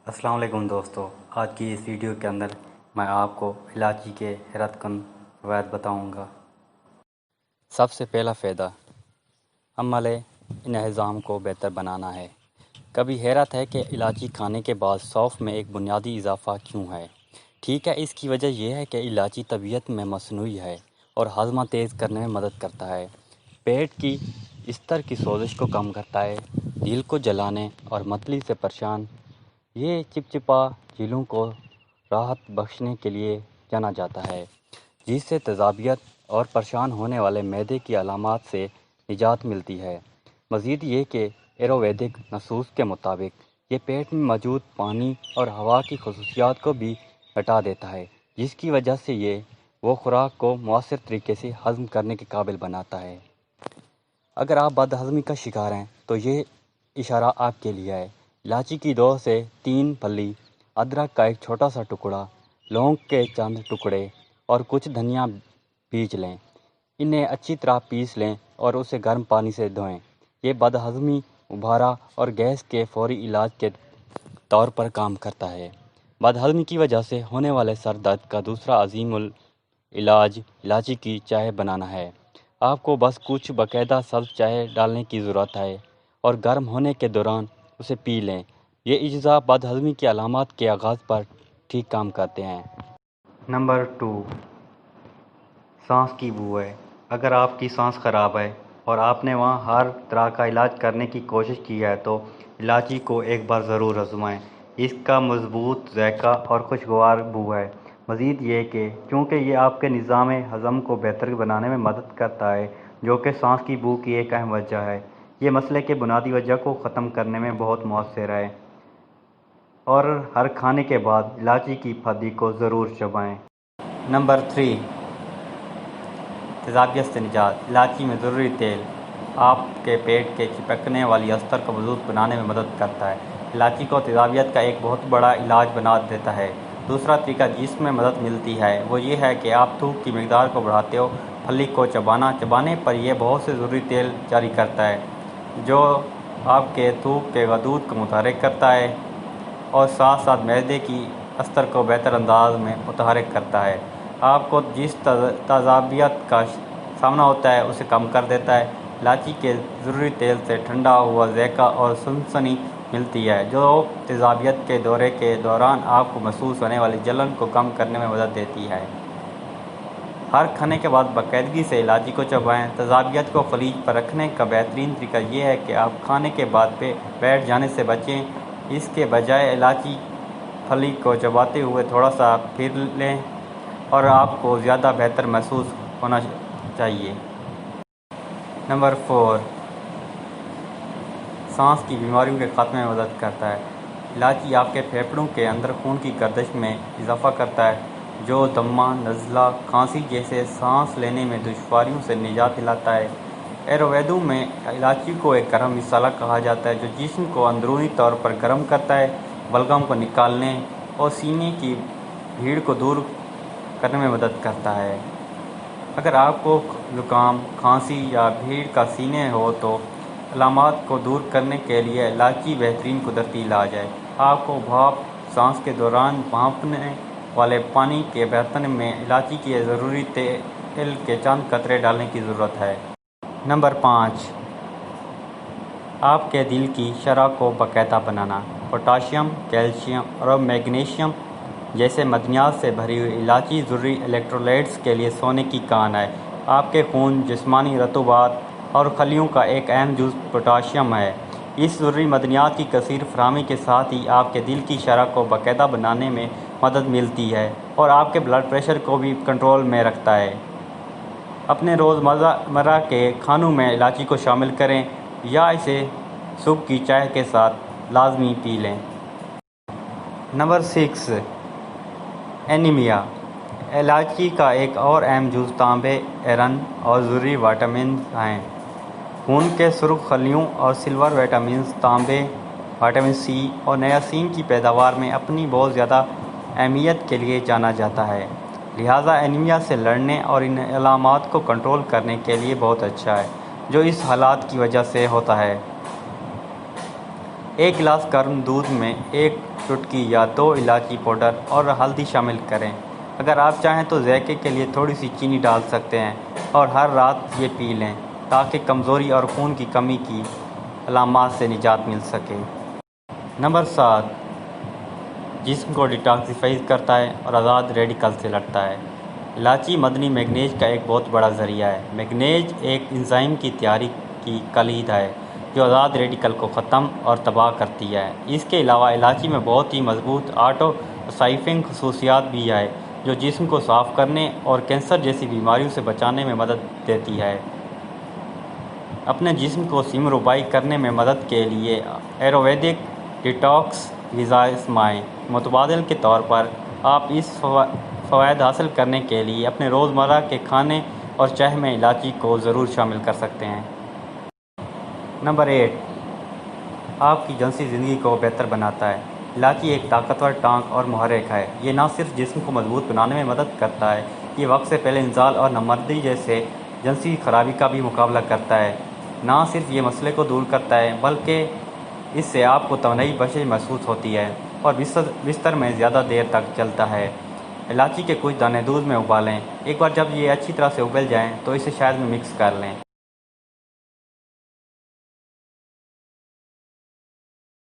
अस्सलाम वालेकुम दोस्तों। आज की इस वीडियो के अंदर मैं आपको इलायची के हैरतकुन फ़वाइद बताऊंगा। सबसे पहला फ़ायदा, अमल इंहिज़ाम को बेहतर बनाना है। कभी हैरत है कि इलायची खाने के बाद सौंफ में एक बुनियादी इजाफ़ा क्यों है? ठीक है, इसकी वजह यह है कि इलायची तबीयत में मसनूई है और हाज़मा तेज़ करने में मदद करता है। पेट की स्तर की सोजिश को कम करता है, दिल को जलाने और मतली से परेशान ये चिपचिपा झीलों को राहत बख्शने के लिए जाना जाता है, जिससे तेज़ाबियत और परेशान होने वाले मैदे की अलामात से निजात मिलती है। मज़ीद ये कि आयुर्वेदिक नसूस के मुताबिक ये पेट में मौजूद पानी और हवा की खसूसियात को भी हटा देता है, जिसकी वजह से ये वो खुराक को मौसर तरीके से हज़म करने के काबिल बनाता है। अगर आप बदहज़मी का शिकार हैं तो ये इशारा आपके लिए है। इलायची की 2 से 3 फली, अदरक का एक छोटा सा टुकड़ा, लौंग के चंद टुकड़े और कुछ धनिया बीज लें। इन्हें अच्छी तरह पीस लें और उसे गर्म पानी से धोएं। ये बदहज़मी, उबारा और गैस के फौरी इलाज के तौर पर काम करता है। बदहज़मी की वजह से होने वाले सर दर्द का दूसरा अज़ीमुल इलाज इलायची की चाय बनाना है। आपको बस कुछ बाकायदा सब्ज़ चाय डालने की ज़रूरत है और गर्म होने के दौरान उसे पी लें। ये अज्जा बदहज़मी की अलामात के आगाज़ पर ठीक काम करते हैं। नंबर 2, सांस की बू है। अगर आपकी सांस ख़राब है और आपने वहाँ हर तरह का इलाज करने की कोशिश की है तो इलायची को एक बार ज़रूर आज़माएं। इसका मज़बूत ज़ायक़ा और खुशगवार बू है। मज़ीद ये कि चूँकि ये आपके निज़ाम हज़म को बेहतर बनाने में मदद करता है, जो कि सांस की बू की एक अहम वजह है, ये मसले के बुनियादी वजह को ख़त्म करने में बहुत मौसर है। और हर खाने के बाद इलायची की फली को ज़रूर चबाएं। नंबर 3, तेज़ाबियत से निजात। इलायची में ज़रूरी तेल आपके पेट के चिपकने वाली अस्तर को मजबूत बनाने में मदद करता है। इलायची को तेज़ाबियत का एक बहुत बड़ा इलाज बना देता है। दूसरा तरीका जिसमें मदद मिलती है वो ये है कि आप थूक की मकदार को बढ़ाते हो। फली को चबाने पर यह बहुत से ज़रूरी तेल जारी करता है, जो आपके थूक के गदूद को मुतहरिक करता है और साथ साथ मैदे की अस्तर को बेहतर अंदाज में मुतहरिक करता है। आपको जिस तेज़ाबियत का सामना होता है उसे कम कर देता है। इलायची के ज़रूरी तेल से ठंडा हुआ ज़ायक़ा और सनसनी मिलती है, जो तेज़ाबियत के दौरे के दौरान आपको महसूस होने वाली जलन को कम करने में मदद देती है। हर खाने के बाद बाकायदगी से इलायची को चबाएं। तेज़ाबियत को खलीज पर रखने का बेहतरीन तरीका यह है कि आप खाने के बाद बैठ जाने से बचें। इसके बजाय इलायची फली को चबाते हुए थोड़ा सा फिर लें और आपको ज़्यादा बेहतर महसूस होना चाहिए। नंबर 4, सांस की बीमारियों के खात्मे में मदद करता है। इलायची आपके फेफड़ों के अंदर खून की गर्दिश में इजाफ़ा करता है, जो दमा, नज़ला, खांसी जैसे सांस लेने में दुश्वारियों से निजात दिलाता है। आयुर्वेद में इलायची को एक गर्म मसाला कहा जाता है, जो जिस्म को अंदरूनी तौर पर गर्म करता है, बलगम को निकालने और सीने की भीड़ को दूर करने में मदद करता है। अगर आपको ज़ुकाम, खांसी या भीड़ का सीने हो तो अलामात को दूर करने के लिए इलायची बेहतरीन कुदरती इलाज है। आपको भाप सांस के दौरान भांपने वाले पानी के बर्तन में इलायची के ज़रूरी तेल के चंद कतरे डालने की ज़रूरत है। नंबर 5, आपके दिल की शरह को बाकायदा बनाना। पोटाशियम, कैल्शियम और मैग्नीशियम जैसे मदनियात से भरी हुई इलायची ज़रूरी इलेक्ट्रोलाइट्स के लिए सोने की कान है। आपके खून, जिस्मानी रतूबात और खलियों का एक अहम जुज़ पोटाशियम है। इस ज़रूरी मदनियात की कसीर फराहमी के साथ ही आपके दिल की शरह को बाकायदा बनाने में मदद मिलती है और आपके ब्लड प्रेशर को भी कंट्रोल में रखता है। अपने रोज़मर्रा के खानों में इलायची को शामिल करें या इसे सुबह की चाय के साथ लाजमी पी लें। Number 6, anaemia. इलायची का एक और अहम जुज़ तांबे, आयरन और ज़रूरी विटामिन हैं। खून के सुर्ख खलियों और सिल्वर विटामिन्स तांबे, विटामिन सी और नियासिन की पैदावार में अपनी बहुत ज़्यादा अहमियत के लिए जाना जाता है। लिहाजा एनीमिया से लड़ने और इन अलामात को कंट्रोल करने के लिए बहुत अच्छा है, जो इस हालात की वजह से होता है। 1 گلاس گرم دودھ میں 1 چٹکی یا 2 الائچی پاؤڈر اور ہلدی شامل کریں۔ اگر آپ چاہیں تو ذائقے کے لیے تھوڑی سی چینی ڈال سکتے ہیں اور ہر رات یہ پی لیں تاکہ کمزوری اور خون کی کمی کی علامات سے نجات مل سکے۔ نمبر 7، جسم کو ڈیٹاکسیفائی کرتا ہے اور آزاد ریڈیکل سے لڑتا ہے۔ الائچی معدنی مینگنیز کا ایک بہت بڑا ذریعہ ہے۔ مینگنیز ایک انزائم کی تیاری کی کلید ہے جو آزاد ریڈیکل کو ختم اور تباہ کرتی ہے۔ اس کے علاوہ الائچی میں بہت ہی مضبوط آٹو سائفنگ خصوصیات بھی ہے جو جسم کو صاف کرنے اور کینسر جیسی بیماریوں سے بچانے میں مدد دیتی ہے۔ اپنے جسم کو سیم ربائی کرنے میں مدد کے لیے ایروویدک ڈیٹاکس غذائیں آزمائیں۔ متبادل کے طور پر آپ اس فوائد حاصل کرنے کے لیے اپنے روزمرہ کے کھانے اور چائے میں الائچی کو ضرور شامل کر سکتے ہیں۔ نمبر 8، آپ کی جنسی زندگی کو بہتر بناتا ہے۔ الائچی ایک طاقتور ٹانک اور محرک ہے۔ یہ نہ صرف جسم کو مضبوط بنانے میں مدد کرتا ہے، یہ وقت سے پہلے انزال اور نامردی جیسے جنسی خرابی کا بھی مقابلہ کرتا ہے۔ نہ صرف یہ مسئلے کو دور کرتا ہے بلکہ اس سے آپ کو توانائی بخشش محسوس ہوتی ہے اور بستر میں زیادہ دیر تک چلتا ہے۔ الائچی کے کچھ دانے دودھ میں ابالیں۔ ایک بار جب یہ اچھی طرح سے ابل جائیں تو اسے شہد میں مکس کر لیں۔